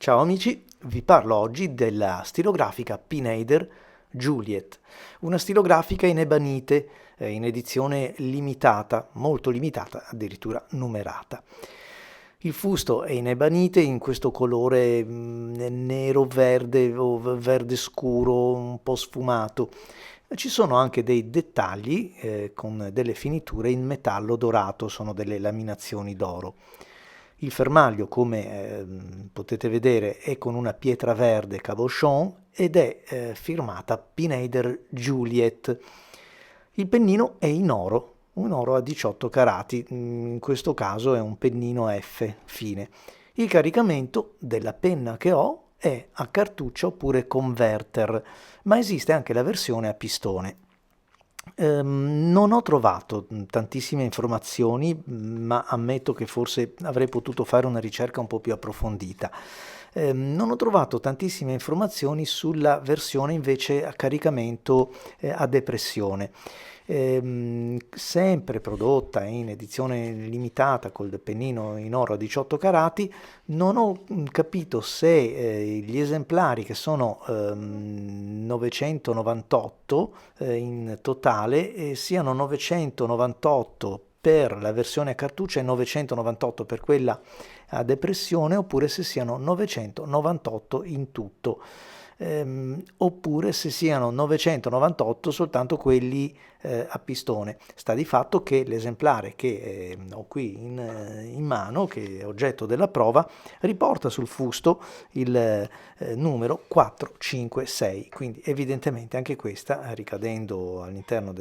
Ciao amici, vi parlo oggi della stilografica Pineider Juliet, una stilografica in ebanite, in edizione limitata, molto limitata, addirittura numerata. Il fusto è in ebanite in questo colore nero-verde o verde scuro, un po' sfumato. Ci sono anche dei dettagli con delle finiture in metallo dorato, sono delle laminazioni d'oro. Il fermaglio, come potete vedere, è con una pietra verde cabochon ed è firmata Pineider Juliet. Il pennino è in oro, un oro a 18 carati, in questo caso è un pennino F fine. Il caricamento della penna che ho è a cartuccia oppure converter, ma esiste anche la versione a pistone. Non ho trovato tantissime informazioni, ma ammetto che forse avrei potuto fare una ricerca un po' più approfondita. Non ho trovato tantissime informazioni sulla versione invece a caricamento a depressione. Sempre prodotta in edizione limitata col pennino in oro a 18 carati, non ho capito se gli esemplari che sono 998 in totale siano 998 per la versione a cartuccia e 998 per quella a depressione, oppure se siano 998 in tutto, oppure se siano 998 soltanto quelli a pistone. Sta di fatto che l'esemplare che ho qui in mano, che è oggetto della prova, riporta sul fusto il numero 456, quindi evidentemente anche questa, ricadendo all'interno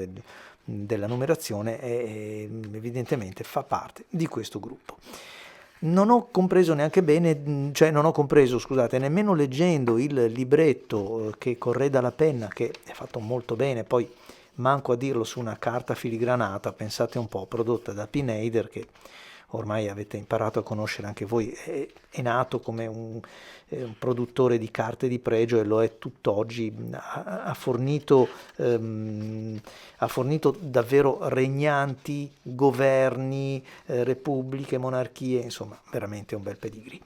della numerazione, evidentemente fa parte di questo gruppo. Non ho compreso neanche bene, cioè non ho compreso, scusate, nemmeno leggendo il libretto che correda la penna, che è fatto molto bene, poi manco a dirlo su una carta filigranata, pensate un po', prodotta da Pineider, che ormai avete imparato a conoscere anche voi, è nato come un produttore di carte di pregio e lo è tutt'oggi, ha fornito davvero regnanti, governi, repubbliche, monarchie, insomma veramente un bel pedigree.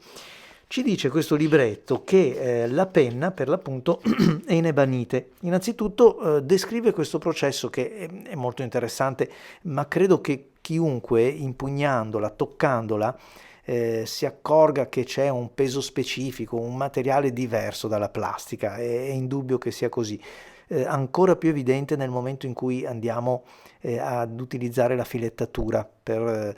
Ci dice questo libretto che la penna per l'appunto è in ebanite. Innanzitutto descrive questo processo che è molto interessante, ma credo che chiunque impugnandola, toccandola, si accorga che c'è un peso specifico, un materiale diverso dalla plastica, è indubbio che sia così. Ancora più evidente nel momento in cui andiamo ad utilizzare la filettatura per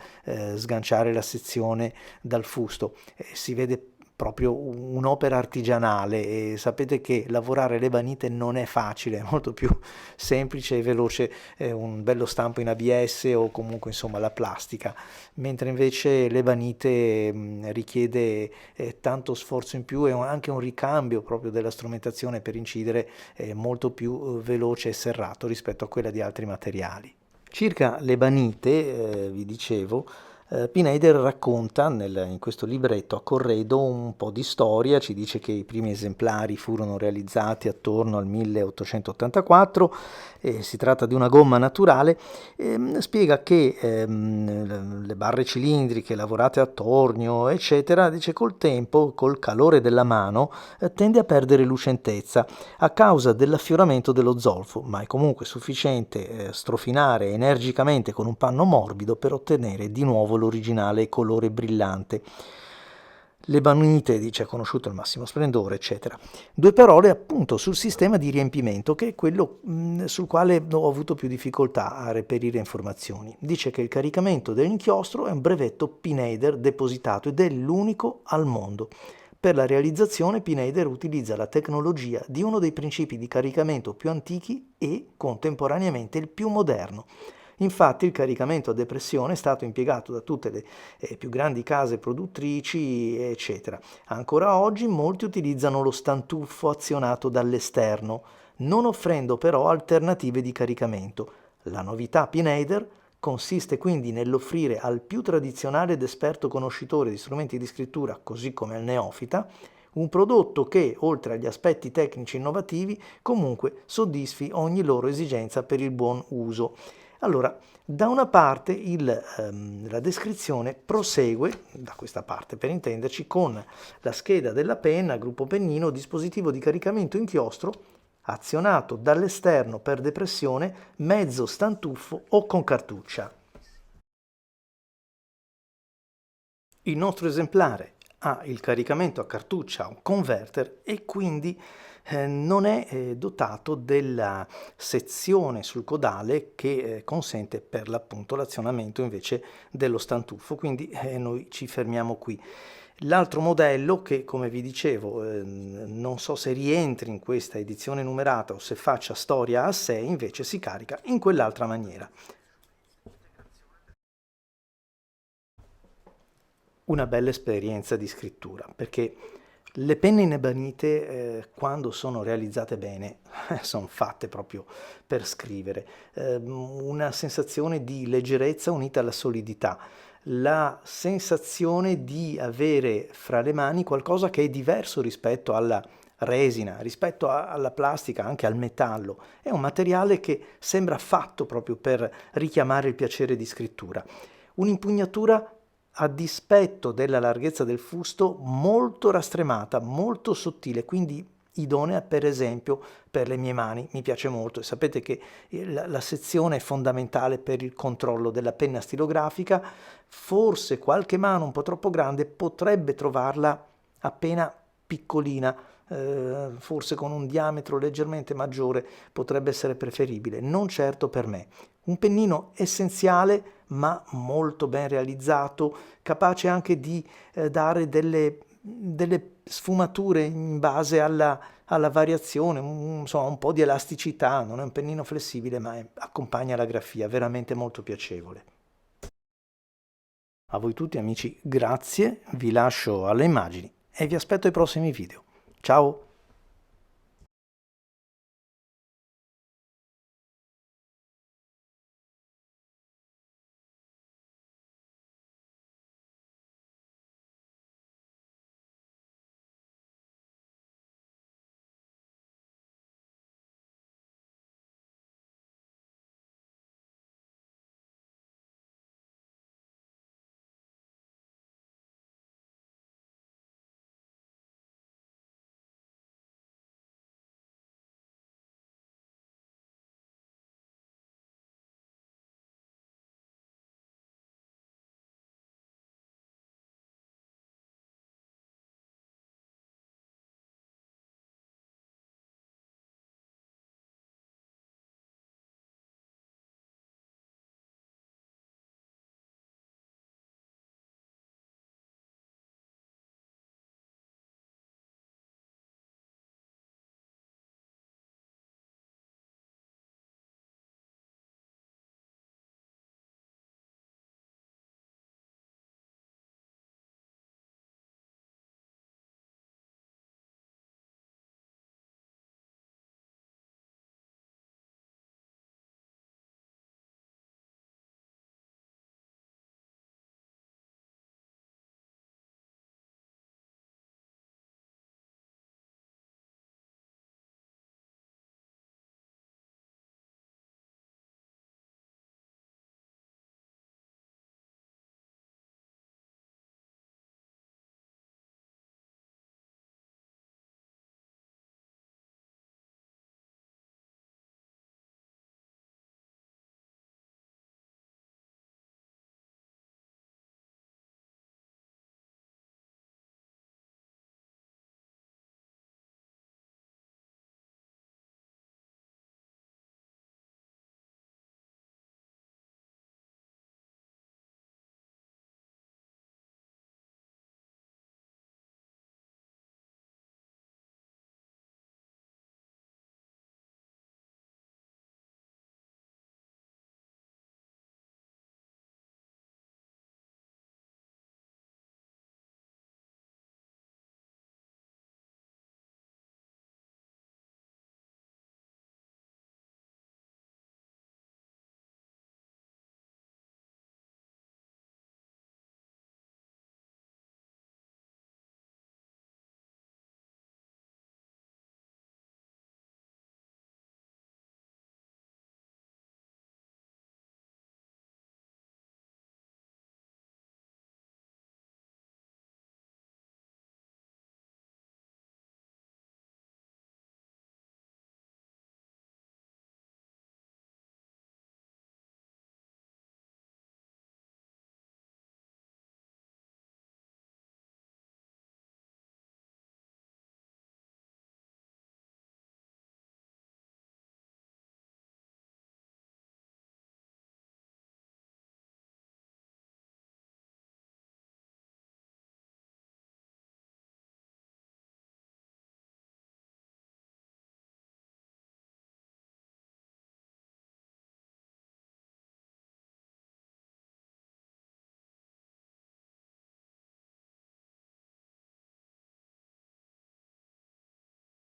sganciare la sezione dal fusto. Si vede proprio un'opera artigianale e sapete che lavorare l'ebanite non è facile, è molto più semplice e veloce un bello stampo in ABS o comunque insomma la plastica, mentre invece l'ebanite richiede tanto sforzo in più e anche un ricambio proprio della strumentazione per incidere molto più veloce e serrato rispetto a quella di altri materiali. Circa l'ebanite, vi dicevo, Pineider racconta in questo libretto a corredo un po' di storia, ci dice che i primi esemplari furono realizzati attorno al 1884, si tratta di una gomma naturale, spiega che le barre cilindriche lavorate a tornio, eccetera, dice col tempo, col calore della mano, tende a perdere lucentezza a causa dell'affioramento dello zolfo, ma è comunque sufficiente strofinare energicamente con un panno morbido per ottenere di nuovo l'originale colore brillante. L'ebanite, dice, ha conosciuto il massimo splendore, eccetera. Due parole appunto sul sistema di riempimento, che è quello sul quale ho avuto più difficoltà a reperire informazioni. Dice che il caricamento dell'inchiostro è un brevetto Pineider depositato ed è l'unico al mondo. Per la realizzazione Pineider utilizza la tecnologia di uno dei principi di caricamento più antichi e, contemporaneamente, il più moderno. Infatti il caricamento a depressione è stato impiegato da tutte le più grandi case produttrici, eccetera. Ancora oggi molti utilizzano lo stantuffo azionato dall'esterno, non offrendo però alternative di caricamento. La novità Pineider consiste quindi nell'offrire al più tradizionale ed esperto conoscitore di strumenti di scrittura, così come al neofita, un prodotto che, oltre agli aspetti tecnici innovativi, comunque soddisfi ogni loro esigenza per il buon uso. Allora, da una parte la descrizione prosegue, da questa parte per intenderci, con la scheda della penna, gruppo pennino, dispositivo di caricamento inchiostro, azionato dall'esterno per depressione, mezzo stantuffo o con cartuccia. Il nostro esemplare ha il caricamento a cartuccia, un converter, e quindi non è dotato della sezione sul codale che consente per l'appunto l'azionamento invece dello stantuffo, quindi noi ci fermiamo qui. L'altro modello che, come vi dicevo, non so se rientri in questa edizione numerata o se faccia storia a sé, invece si carica in quell'altra maniera. Una bella esperienza di scrittura, perché le penne inebanite, quando sono realizzate bene, sono fatte proprio per scrivere. Una sensazione di leggerezza unita alla solidità, la sensazione di avere fra le mani qualcosa che è diverso rispetto alla resina, rispetto alla plastica, anche al metallo. È un materiale che sembra fatto proprio per richiamare il piacere di scrittura. Un'impugnatura a dispetto della larghezza del fusto molto rastremata, molto sottile, quindi idonea per esempio per le mie mani, mi piace molto e sapete che la sezione è fondamentale per il controllo della penna stilografica, forse qualche mano un po' troppo grande potrebbe trovarla appena piccolina, forse con un diametro leggermente maggiore potrebbe essere preferibile, non certo per me. Un pennino essenziale ma molto ben realizzato, capace anche di dare delle sfumature in base alla variazione, insomma un po' di elasticità, non è un pennino flessibile ma accompagna la grafia, veramente molto piacevole. A voi tutti amici, grazie, vi lascio alle immagini e vi aspetto ai prossimi video. Ciao!